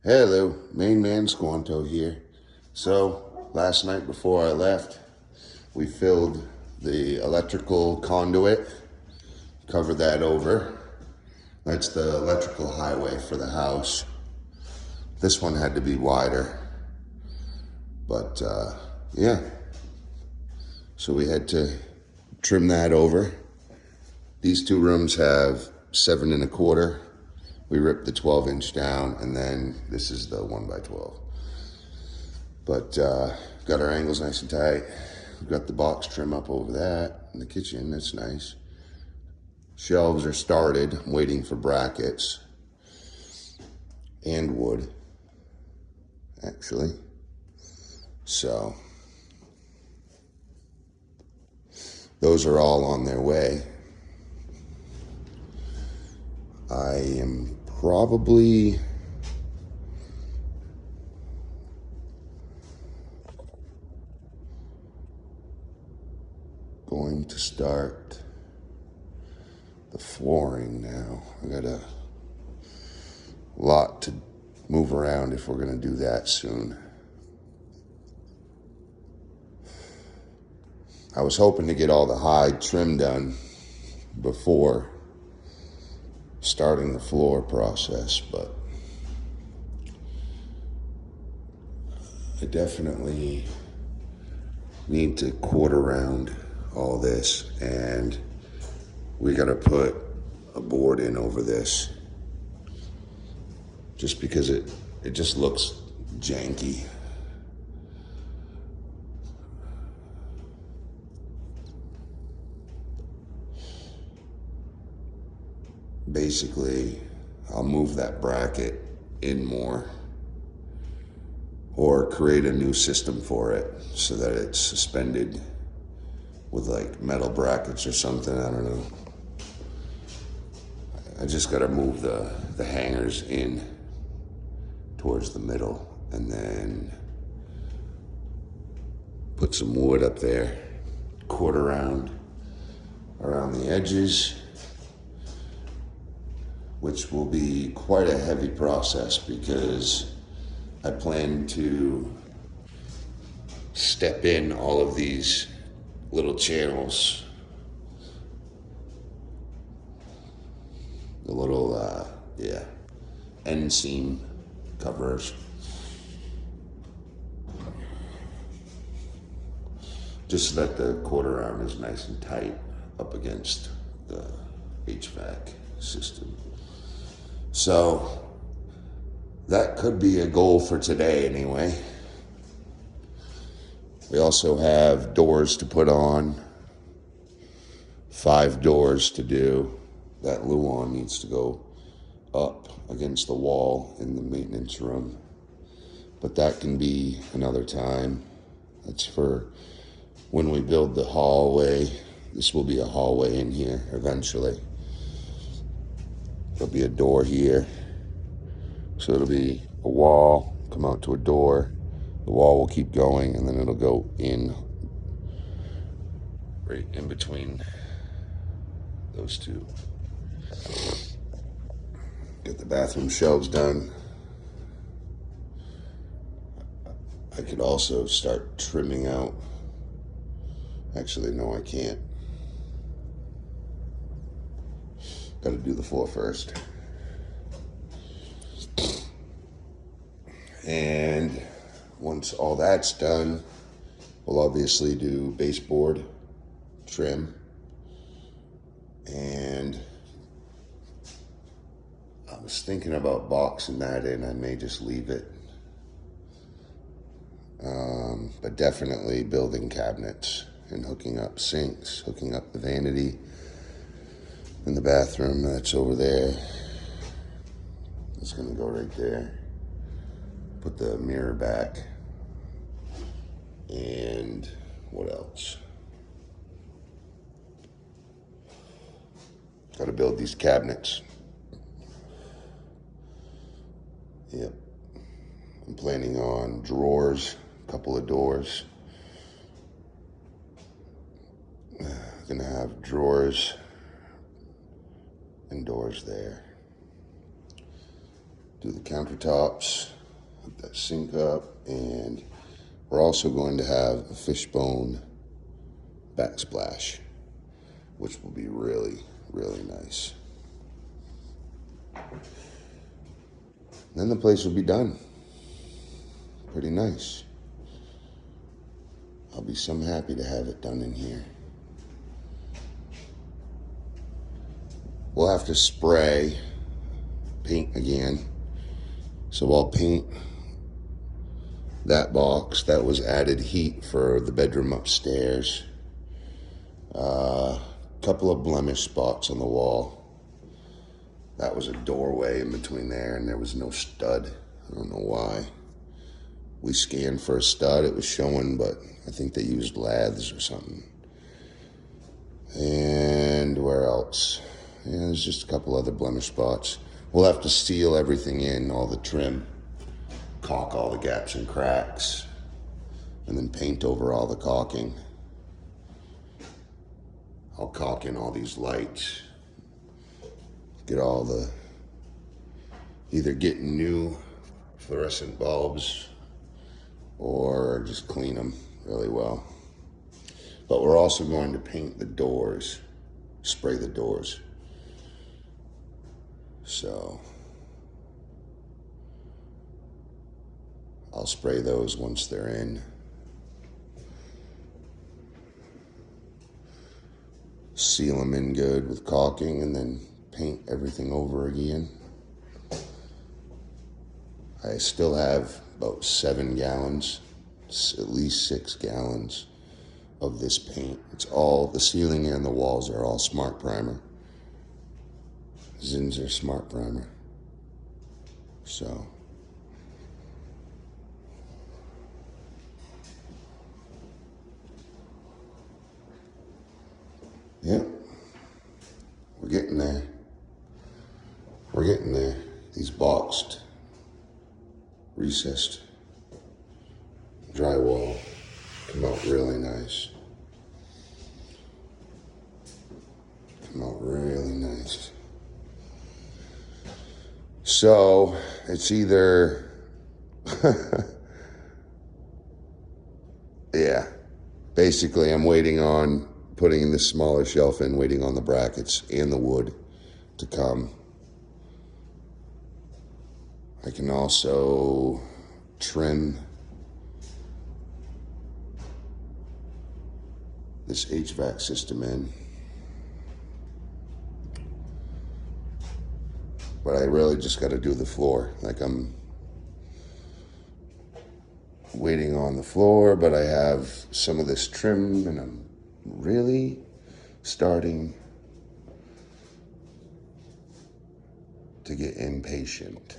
Hello, main man Squanto here. So, last night before I left, we filled the electrical conduit, covered that over. That's the electrical highway for the house. This one had to be wider, but yeah. So we had to trim that over. These two rooms have 7 1/4. We ripped the 12-inch down, and then this is the 1x12. But got our angles nice and tight. We've got the box trim up over that in the kitchen. That's nice. Shelves are started. I'm waiting for brackets and wood, actually. So those are all on their way. I am probably going to start the flooring now. I got a lot to move around if we're going to do that soon. I was hoping to get all the high trim done before starting the floor process, but I definitely need to quarter round all this, and we got to put a board in over this just because it just looks janky. Basically, I'll move that bracket in more or create a new system for it so that it's suspended with like metal brackets or something. I don't know. I just got to move the hangers in towards the middle and then put some wood up there, quarter round around the edges, which will be quite a heavy process because I plan to step in all of these little channels, the little, end seam covers, just so that the quarter arm is nice and tight up against the HVAC system. So that could be a goal for today anyway. We also have doors to put on, 5 doors to do. That luan needs to go up against the wall in the maintenance room, but that can be another time. That's for when we build the hallway. This will be a hallway in here eventually. There'll be a door here, so it'll be a wall, come out to a door. The wall will keep going, and then it'll go in right in between those two. Get the bathroom shelves done. I could also start trimming out. Actually, no, I can't. Got to do the floor first. And once all that's done, we'll obviously do baseboard trim. And I was thinking about boxing that in. I may just leave it. But definitely building cabinets and hooking up sinks, hooking up the vanity in the bathroom. That's over there. It's gonna go right there. Put the mirror back. And what else? Got to build these cabinets. Yep. I'm planning on drawers, a couple of doors. Gonna have drawers and doors there. do the countertops, put that sink up, and we're also going to have a fishbone backsplash, which will be really, really nice. Then the place will be done. Pretty nice. I'll be some happy to have it done in here. We'll have to spray paint again. So I'll paint that box. That was added heat for the bedroom upstairs. Couple of blemish spots on the wall. That was a doorway in between there, and there was no stud. I don't know why. We scanned for a stud. It was showing, but I think they used laths or something. And where else? Yeah, there's just a couple other blemish spots. We'll have to seal everything in, all the trim, caulk all the gaps and cracks, and then paint over all the caulking. I'll caulk in all these lights, get all the, either get new fluorescent bulbs or just clean them really well. But we're also going to paint the doors, spray the doors. So I'll spray those once they're in. Seal them in good with caulking and then paint everything over again. I still have about 7 gallons, at least 6 gallons of this paint. It's all, the ceiling and the walls are all Smart Primer. Zinsser Smart Primer. So yeah, we're getting there. We're getting there. These boxed, recessed drywall come out really nice. Come out really nice. So it's either, yeah, basically I'm waiting on putting this smaller shelf in, waiting on the brackets and the wood to come. I can also trim this HVAC system in. But I really just got to do the floor. Like, I'm waiting on the floor, but I have some of this trim and I'm really starting to get impatient.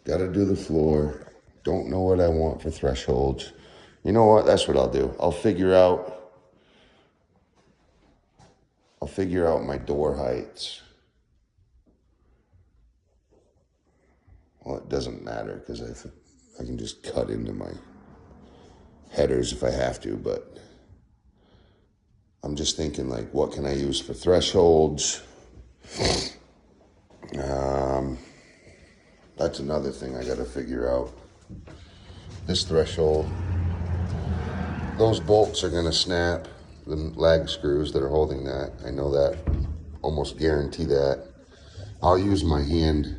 Got to do the floor. Don't know what I want for thresholds. You know what? That's what I'll do. I'll figure out my door heights. Well, it doesn't matter because I can just cut into my headers if I have to, but I'm just thinking, like, what can I use for thresholds? That's another thing I got to figure out. This threshold, those bolts are going to snap, the lag screws that are holding that. I know that, almost guarantee that. I'll use my hand.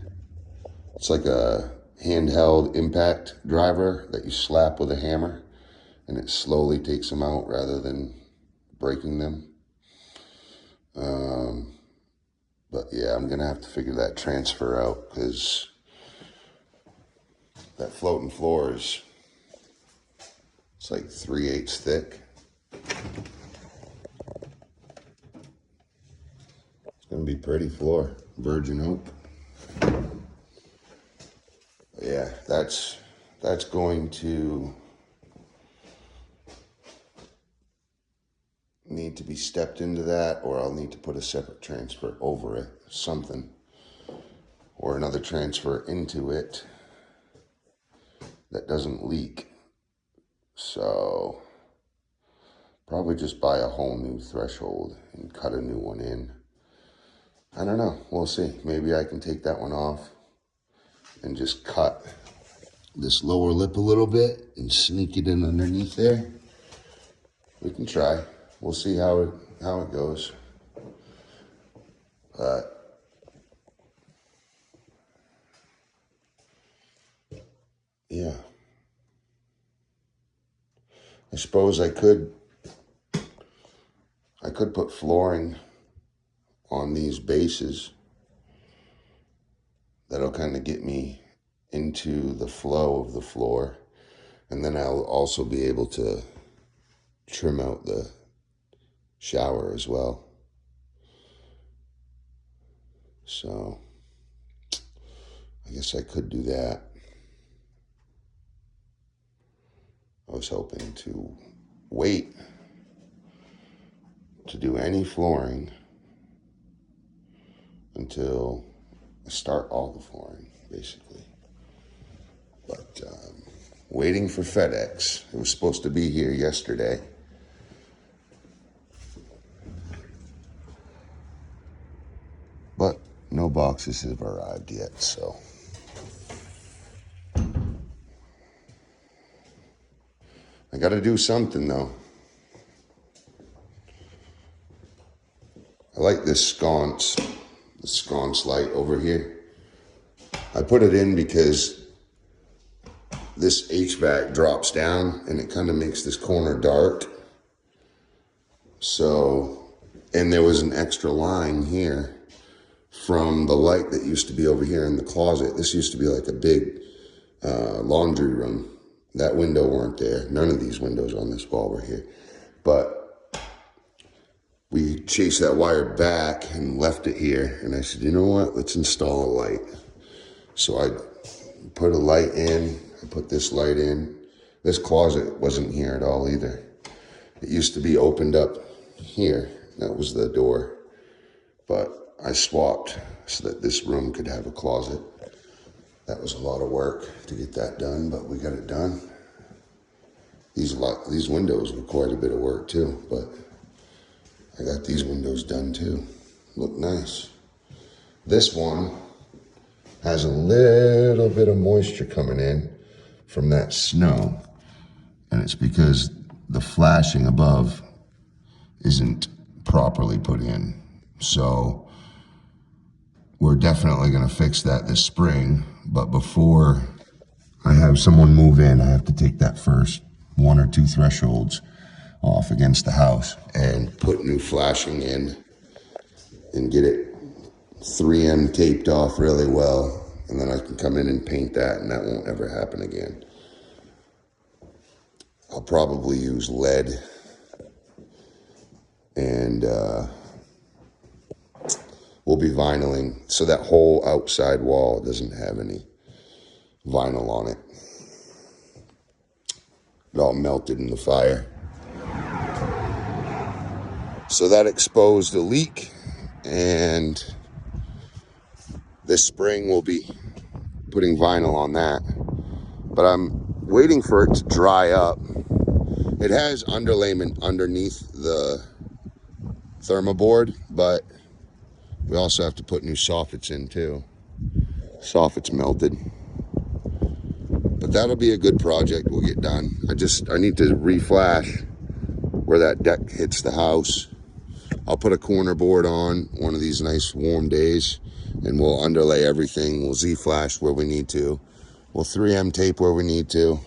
It's like a handheld impact driver that you slap with a hammer and it slowly takes them out rather than breaking them. But yeah, I'm gonna have to figure that transfer out because that floating floor is, it's like 3/8 thick. It's gonna be pretty floor, virgin oak. Yeah, that's going to need to be stepped into that, or I'll need to put a separate transfer over it, something, or another transfer into it that doesn't leak So probably just buy a whole new threshold and cut a new one in. I don't know. We'll see. Maybe I can take that one off and just cut this lower lip a little bit and sneak it in underneath there. We can try. We'll see how it goes. But yeah, I suppose I could put flooring on these bases. That'll kind of get me into the flow of the floor, and then I'll also be able to trim out the shower as well. So I guess I could do that. I was hoping to wait to do any flooring until I start all the flooring, basically. But waiting for FedEx. It was supposed to be here yesterday. But no boxes have arrived yet, so. I gotta do something though. I like this sconce light over here. I put it in because this HVAC drops down and it kind of makes this corner dark. So, and there was an extra line here from the light that used to be over here in the closet. This used to be like a big laundry room. That window weren't there. None of these windows on this wall were here. But we chased that wire back and left it here. And I said, you know what? Let's install a light. So I put a light in. I put this light in. This closet wasn't here at all either. It used to be opened up here. That was the door. But I swapped so that this room could have a closet. That was a lot of work to get that done, but we got it done. These windows were quite a bit of work too, but I got these windows done too. Look nice. This one has a little bit of moisture coming in from that snow, and it's because the flashing above isn't properly put in. So we're definitely going to fix that this spring, but before I have someone move in, I have to take that first 1 or 2 thresholds off against the house and put new flashing in and get it 3M taped off really well, and then I can come in and paint that, and that won't ever happen again. I'll probably use lead and we'll be vinyling so that whole outside wall doesn't have any vinyl on it. It all melted in the fire. So that exposed a leak, and this spring we'll be putting vinyl on that. But I'm waiting for it to dry up. It has underlayment underneath the thermoboard, but we also have to put new soffits in too. Soffits melted. But that'll be a good project we'll get done. I need to reflash where that deck hits the house. I'll put a corner board on one of these nice warm days, and we'll underlay everything. We'll Z-flash where we need to. We'll 3M tape where we need to.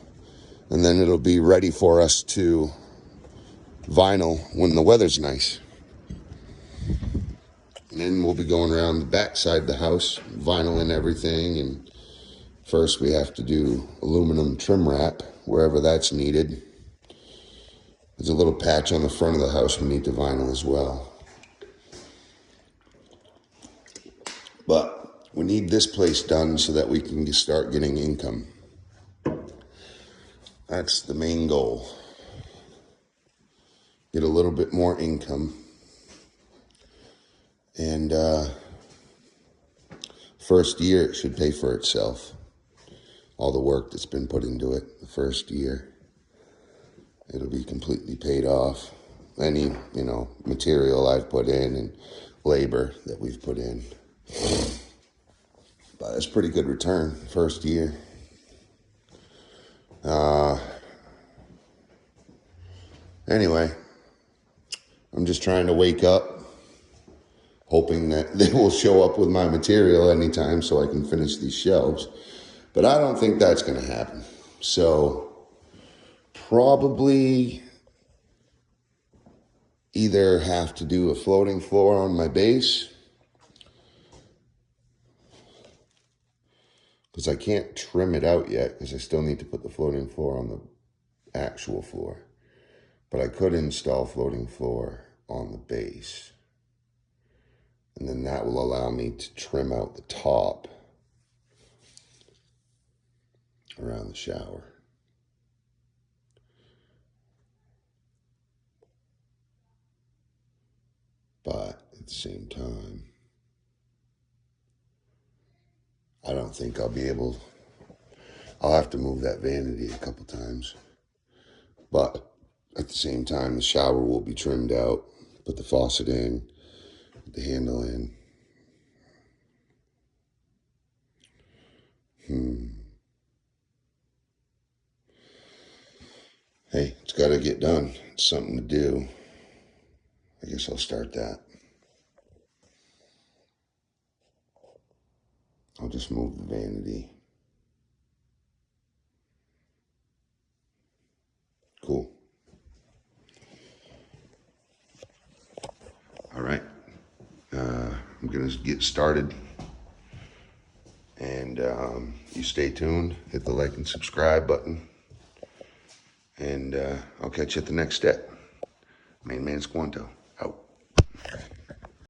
And then it'll be ready for us to vinyl when the weather's nice. And then we'll be going around the back side of the house, vinyling everything. And first we have to do aluminum trim wrap wherever that's needed. There's a little patch on the front of the house we need to vinyl as well. But we need this place done so that we can start getting income. That's the main goal. Get a little bit more income. And first year it should pay for itself. All the work that's been put into it the first year. it'll be completely paid off. Any, material I've put in and labor that we've put in. But it's pretty good return first year. Anyway, I'm just trying to wake up, hoping that they will show up with my material anytime so I can finish these shelves. But I don't think that's going to happen. So probably either have to do a floating floor on my base, because I can't trim it out yet because I still need to put the floating floor on the actual floor. But I could install floating floor on the base. And then that will allow me to trim out the top around the shower. But at the same time, I don't think I'll be able, I'll have to move that vanity a couple times. But at the same time, the shower will be trimmed out, put the faucet in, put the handle in. Hey, it's got to get done. It's something to do. I guess I'll start that. I'll just move the vanity. Cool. All right. I'm going to get started. And you stay tuned. Hit the like and subscribe button. And I'll catch you at the next step. Main Man Squanto, out.